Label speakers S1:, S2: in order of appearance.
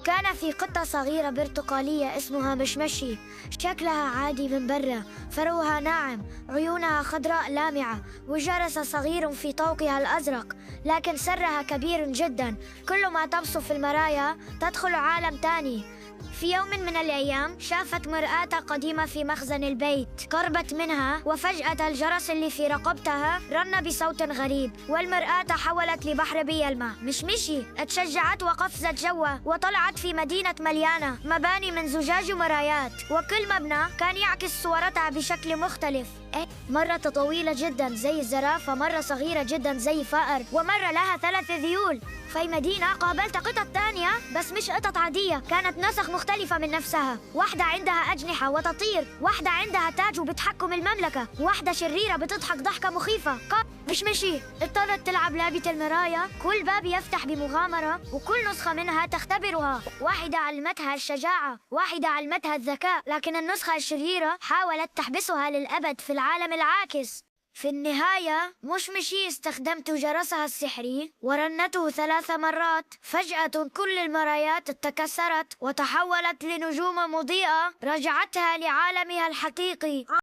S1: كان في قطة صغيرة برتقالية اسمها مشمشي. شكلها عادي من برا، فروها ناعم، عيونها خضراء لامعة، وجرس صغير في طوقها الأزرق، لكن سرها كبير جدا. كل ما تبص في المرايا تدخل عالم تاني. في يوم من الأيام شافت مرآة قديمة في مخزن البيت، قربت منها وفجأة الجرس اللي في رقبتها رن بصوت غريب، والمرآة تحولت لبحر بيلمع. مشمشي اتشجعت وقفزت جوا وطلعت في مدينة مليانة مباني من زجاج ومرايات، وكل مبنى كان يعكس صورتها بشكل مختلف. مرة طويلة جدا زي الزرافة، مرة صغيرة جدا زي فأر، ومرة لها 3 ذيول. في مدينة قابلت قطط تانية، بس مش قطط عادية، كانت نسخ مختلفة من نفسها. واحدة عندها أجنحة وتطير، واحدة عندها تاج وبتحكم المملكة، واحدة شريرة بتضحك ضحكة مخيفة. مشمشي اضطرت تلعب لعبة المرايا، كل باب يفتح بمغامرة، وكل نسخة منها تختبرها. واحدة علمتها الشجاعة، واحدة علمتها الذكاء، لكن النسخة الشريرة حاولت تحبسها للأبد في العالم العاكس. في النهاية مشمشي استخدمت جرسها السحري ورنته 3 مرات. فجأة كل المرايات تكسرت وتحولت لنجوم مضيئة، رجعتها لعالمها الحقيقي.